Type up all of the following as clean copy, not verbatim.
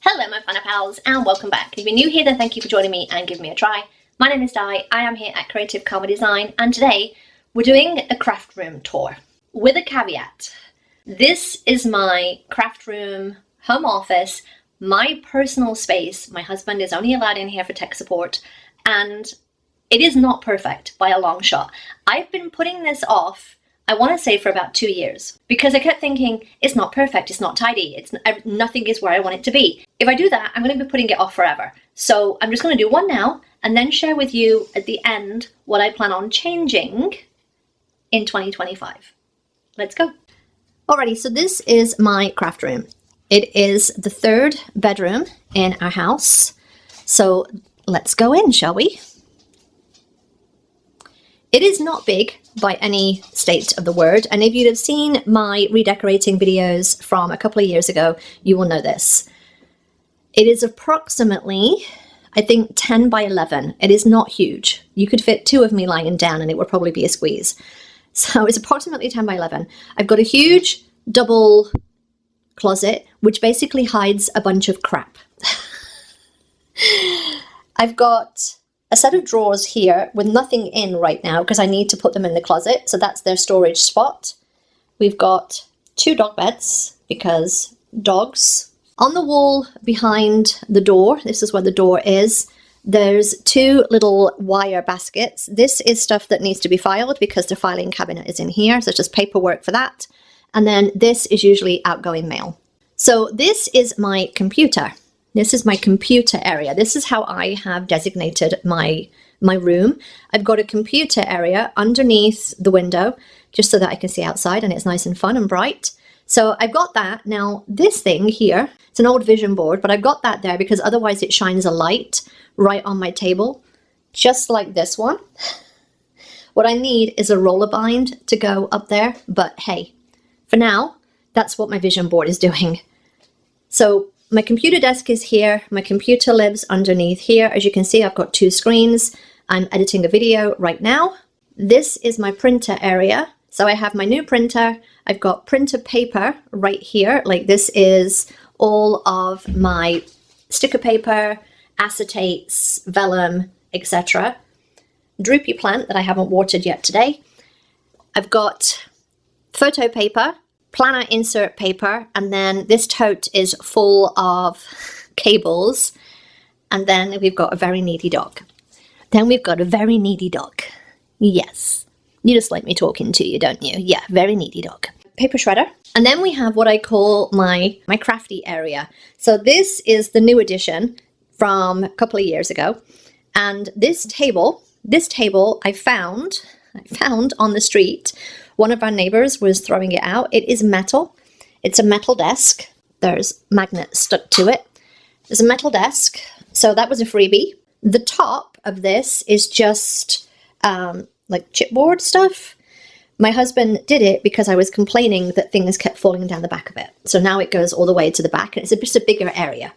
Hello my planner pals and welcome back. If you're new here then thank you for joining me and giving me a try. My name is Di, I am here at Creative Karma Design and today we're doing a craft room tour with a caveat. This is my craft room, home office, my personal space. My husband is only allowed in here for tech support and it is not perfect by a long shot. I've been putting this off, I want to say, for about 2 years because I kept thinking it's not perfect, it's not tidy, nothing is where I want it to be. If I do that, I'm going to be putting it off forever. So I'm just going to do one now and then share with you at the end what I plan on changing in 2025. Let's go. Alrighty, so this is my craft room. It is the third bedroom in our house. So let's go in, shall we? It is not big by any state of the word, and if you'd have seen my redecorating videos from a couple of years ago, you will know this. It is approximately, I think, 10 by 11. It is not huge. You could fit two of me lying down and it would probably be a squeeze. So it's approximately 10 by 11. I've got a huge double closet, which basically hides a bunch of crap. I've got a set of drawers here with nothing in right now because I need to put them in the closet. So that's their storage spot. We've got 2 dog beds because dogs. On the wall behind the door, this is where the door is, there's 2 little wire baskets. This is stuff that needs to be filed because the filing cabinet is in here. So it's just paperwork for that. And then this is usually outgoing mail. So this is my computer. This is my computer area. This is how I have designated my room. I've got a computer area underneath the window just so that I can see outside and it's nice and fun and bright. So I've got that. Now this thing here, it's an old vision board, but I've got that there because otherwise it shines a light right on my table, just like this one. What I need is a roller bind to go up there, but hey, for now, that's what my vision board is doing. So my computer desk is here. My computer lives underneath here. As you can see, I've got 2 screens. I'm editing a video right now. This is my printer area. So I have my new printer. I've got printer paper right here. Like this is all of my sticker paper, acetates, vellum, etc. Droopy plant that I haven't watered yet today. I've got photo paper, planner insert paper, and then this tote is full of cables, and then we've got a very needy dog. Yes, you just like me talking to you, don't you? Yeah, very needy dog. Paper shredder. And then we have what I call my crafty area. So this is the new addition from a couple of years ago, and this table I found on the street. One of our neighbors was throwing it out. It is metal. It's a metal desk. There's magnets stuck to it. There's a metal desk. So that was a freebie. The top of this is just like chipboard stuff. My husband did it because I was complaining that things kept falling down the back of it. So now it goes all the way to the back and it's just a bigger area.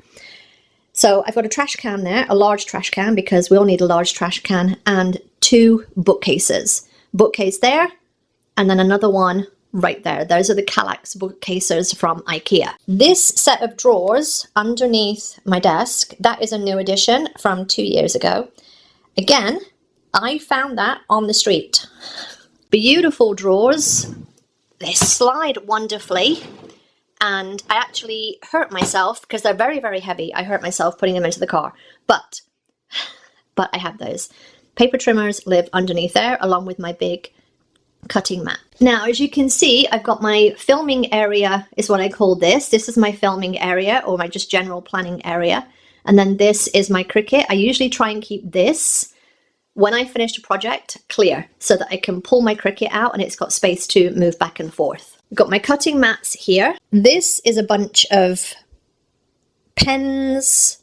So I've got a trash can there, a large trash can because we all need a large trash can, and 2 bookcases. Bookcase there, and then another one right there. Those are the Kallax bookcases from IKEA. This set of drawers underneath my desk, that is a new addition from 2 years ago. Again, I found that on the street. Beautiful drawers. They slide wonderfully. And I actually hurt myself because they're very, very heavy. I hurt myself putting them into the car. But I have those. Paper trimmers live underneath there along with my big cutting mat. Now, as you can see, I've got my filming area is what I call this. This is my filming area or my just general planning area. And then this is my Cricut. I usually try and keep this, when I finish a project, clear so that I can pull my Cricut out and it's got space to move back and forth. I've got my cutting mats here. This is a bunch of pens,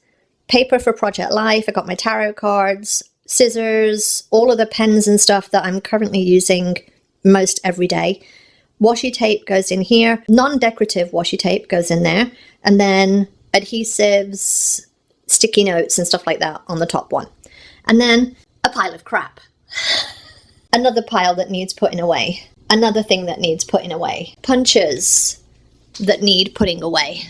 paper for Project Life. I got my tarot cards, scissors, all of the pens and stuff that I'm currently using most every day. Washi tape goes in here. Non-decorative washi tape goes in there. And then adhesives, sticky notes and stuff like that on the top one. And then a pile of crap. Another pile that needs putting away. Another thing that needs putting away. Punches that need putting away.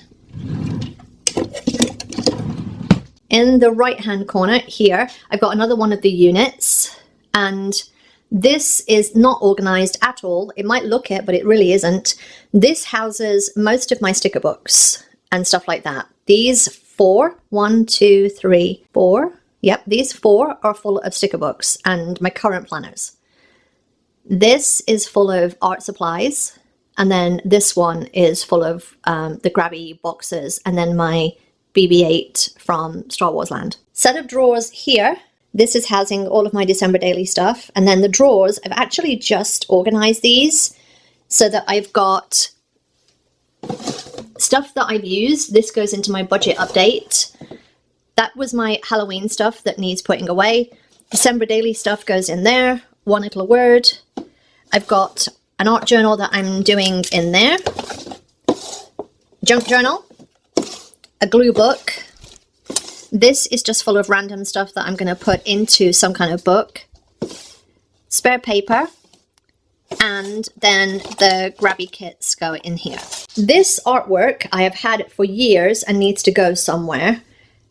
in the right hand corner here, I've got another one of the units, and this is not organized at all. It might look it, but it really isn't. This houses most of my sticker books and stuff like that. These 4, 1, 2, 3, 4. Yep, these 4 are full of sticker books and my current planners. This is full of art supplies, and then this one is full of the grabby boxes, and then my BB-8 from Star Wars Land. Set of drawers here. This is housing all of my December daily stuff, and then the drawers, I've actually just organized these so that I've got stuff that I've used. This goes into my budget update. That was my Halloween stuff that needs putting away. December daily stuff goes in there. One little word. I've got an art journal that I'm doing in there. Junk journal. A glue book. This is just full of random stuff that I'm going to put into some kind of book. Spare paper. And then the grabby kits go in here. This artwork I have had for years and needs to go somewhere.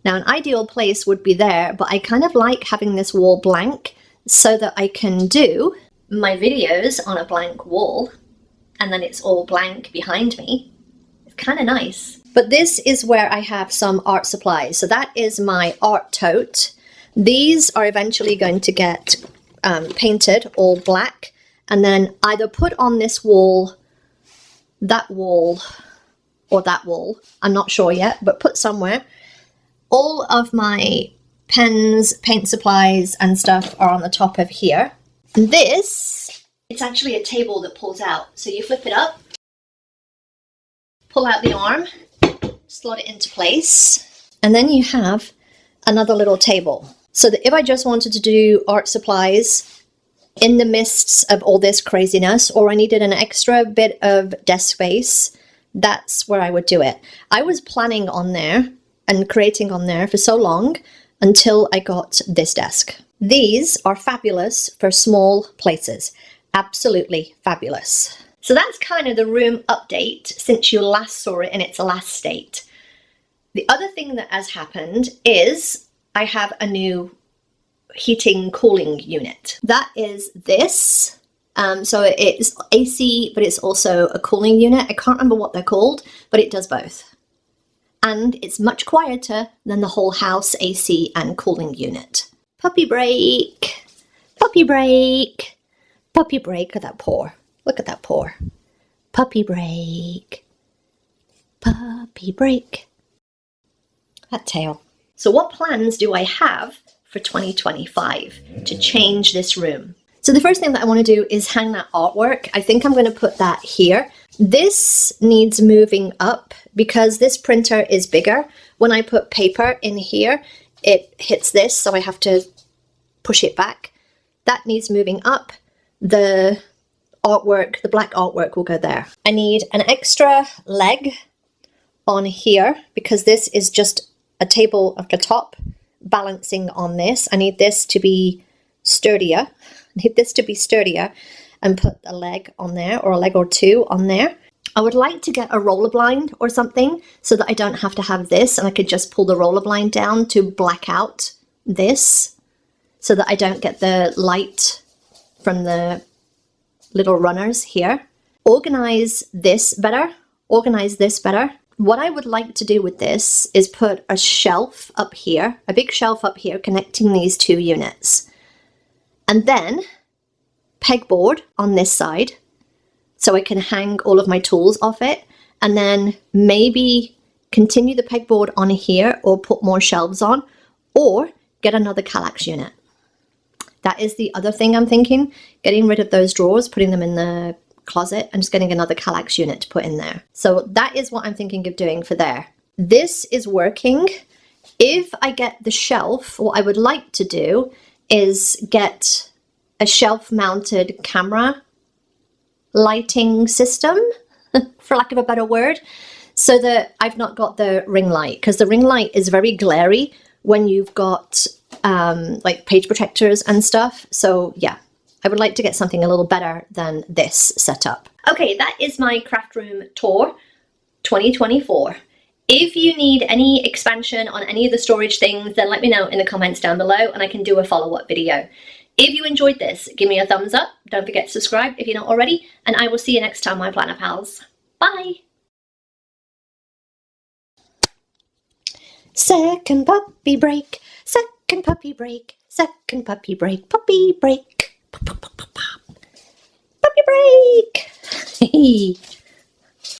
Now, an ideal place would be there, but I kind of like having this wall blank so that I can do my videos on a blank wall, and then it's all blank behind me. It's kind of nice. But this is where I have some art supplies. So that is my art tote. These are eventually going to get painted all black, and then either put on this wall, that wall, or that wall. I'm not sure yet, but put somewhere. All of my pens, paint supplies, and stuff are on the top of here. This, it's actually a table that pulls out. So you flip it up, pull out the arm, slot it into place, and then you have another little table. So that if I just wanted to do art supplies in the midst of all this craziness, or I needed an extra bit of desk space, that's where I would do it. I was planning on there and creating on there for so long until I got this desk. These are fabulous for small places. Absolutely fabulous. So that's kind of the room update since you last saw it in its last state. The other thing that has happened is I have a new heating cooling unit. That is this. So it's AC, but it's also a cooling unit. I can't remember what they're called, but it does both. And it's much quieter than the whole house AC and cooling unit. Puppy break, puppy break, puppy break. Look at that paw. Look at that paw. Puppy break, puppy break. That tail. So what plans do I have for 2025 to change this room? So the first thing that I want to do is hang that artwork. I think I'm going to put that here. This needs moving up because this printer is bigger. When I put paper in here, it hits this, so I have to push it back. That needs moving up. The artwork, the black artwork will go there. I need an extra leg on here because this is just a table at the top balancing on this. I need this to be sturdier. I need this to be sturdier and put a leg on there, or a leg or two on there. I would like to get a roller blind or something so that I don't have to have this and I could just pull the roller blind down to black out this so that I don't get the light from the little runners here. Organize this better. Organize this better. What I would like to do with this is put a shelf up here, a big shelf up here connecting these two units. And then pegboard on this side so I can hang all of my tools off it, and then maybe continue the pegboard on here or put more shelves on, or get another Kallax unit. That is the other thing I'm thinking, getting rid of those drawers, putting them in the closet, and just getting another Kallax unit to put in there. So that is what I'm thinking of doing for there. This is working. If I get the shelf, what I would like to do is get a shelf-mounted camera lighting system, for lack of a better word, so that I've not got the ring light, because the ring light is very glary when you've got like page protectors and stuff. So yeah, I would like to get something a little better than this setup. Okay, that is my craft room tour 2024. If you need any expansion on any of the storage things, then let me know in the comments down below and I can do a follow-up video. If you enjoyed this, give me a thumbs up. Don't forget to subscribe if you're not already, and I will see you next time, my planner pals. Bye! Second puppy break, second puppy break, second puppy break, puppy break. Puppy break!